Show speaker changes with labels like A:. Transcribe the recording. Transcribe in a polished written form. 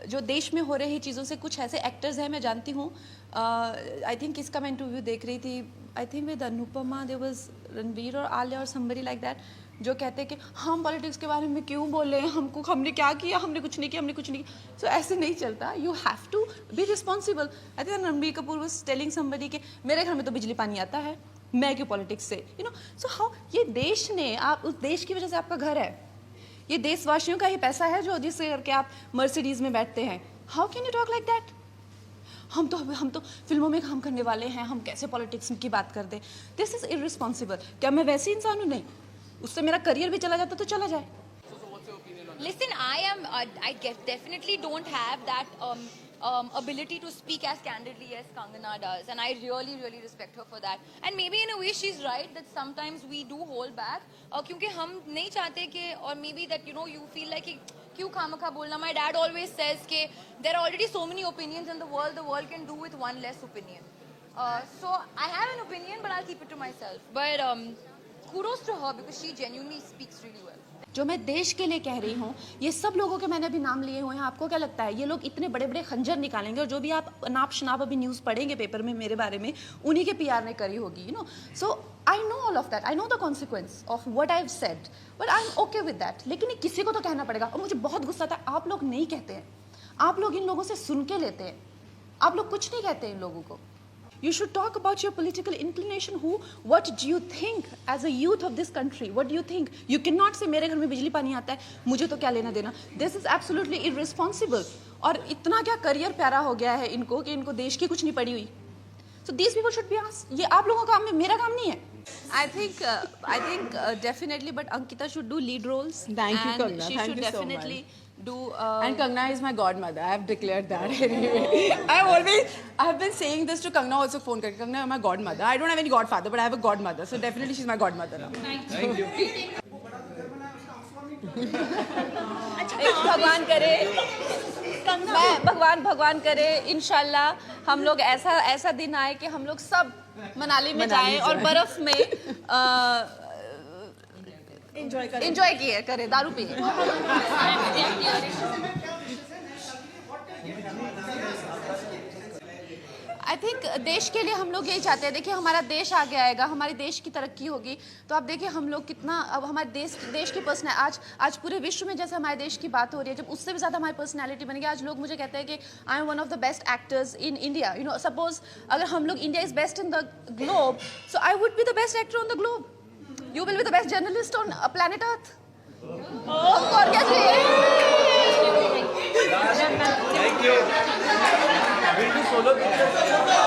A: जो देश में हो रही चीज़ों से कुछ ऐसे एक्टर्स हैं, मैं जानती हूँ, आई थिंक इसका मैं इंटरव्यू देख रही थी, I think with Anupama, there was Ranveer और आलिया और समबडी लाइक दैट, जो कहते हैं कि हम पॉलिटिक्स के बारे में क्यों बोले, हमने क्या किया, हमने कुछ नहीं किया। सो ऐसे नहीं चलता, you have to be responsible. I think Ranbir Kapoor was telling somebody कि मेरे घर में तो बिजली पानी आता है, मैं क्यों पॉलिटिक्स से, यू नो। सो हाउ, ये देश ने, आप उस देश की वजह से आपका घर है, ये देशवासियों का ही पैसा है जो जिससे करके आप मर्सिडीज में बैठते हैं। How can you talk like that? हम तो फिल्मों में काम करने वाले हैं, हम कैसे पॉलिटिक्स की बात कर दें? This is irresponsible. क्या मैं वैसे इंसान हूँ? नहीं, उससे मेरा करियर भी चला जाता तो चला जाए।
B: Listen, I definitely don't have that ability to speak as candidly as Kangana does, and I really, really respect her for that. And maybe in a way she's right that sometimes we do hold back, क्योंकि हम नहीं चाहते कि, or maybe that you know you feel like कि क्यों खामखा बोलना. My dad always says कि there are already so many opinions in the world can do with one less opinion. So I have an opinion, but I'll keep it to myself. But kudos to her because she genuinely speaks really well.
A: जो मैं देश के लिए कह रही हूँ, ये सब लोगों के मैंने अभी नाम लिए हुए हैं, आपको क्या लगता है ये लोग इतने बड़े बड़े खंजर निकालेंगे? और जो भी आप नाप शनाप अभी न्यूज़ पढ़ेंगे पेपर में मेरे बारे में, उन्हीं के पीआर ने करी होगी, you know. So I know all of that, I know the consequence of what I have said, but I am okay with that. लेकिन ये किसी को तो कहना पड़ेगा. और मुझे बहुत गुस्सा आता है, आप लोग नहीं कहते हैं, आप लोग इन लोगों से सुन के लेते हैं, आप लोग कुछ नहीं कहते इन लोगों को. You should talk about your political inclination. What do you think as a youth of this country? What do you think? You cannot say मेरे घर में बिजली पानी आता है, मुझे तो क्या लेना देना. This is absolutely irresponsible. और इतना क्या करियर प्यारा हो गया है इनको कि इनको देश की कुछ नहीं पड़ी हुई. So these people should be asked. ये आप लोगों का काम है, मेरा काम नहीं है. I think definitely, but Ankita should do lead roles.
C: Thank you,
A: and
C: Kangana.
A: she
C: Thank
A: should
C: you so
A: definitely do.
C: And Kangana is my godmother. I have declared that anyway. I have been saying this to Kangana also. Phone करके, Kangana, you're my godmother. I don't have any godfather, but I have a godmother. So definitely she's my godmother now.
D: Thank you.
A: भगवान करे, भगवान करे, इंशाल्लाह हम लोग ऐसा दिन आए कि हम लोग सब मनाली में जाएं और बर्फ में एंजॉय किए करें, दारू पिए. आई थिंक देश के लिए हम लोग यही चाहते हैं. देखिए, हमारा देश आगे आएगा, हमारे देश की तरक्की होगी, तो आप देखिए हम लोग कितना, अब हमारे देश की पर्सनैलिटी, आज पूरे विश्व में जैसे हमारे देश की बात हो रही है, जब उससे भी ज़्यादा हमारी पर्सनैलिटी बनेगी. आज लोग मुझे कहते हैं कि I am one of the best actors in India. You know, suppose अगर हम लोग India is best in the globe, so I would be the best actor on the globe. You will be the best journalist on planet Earth. हमको और क्या चाहिए?
D: Thank you. We'll do solo pictures.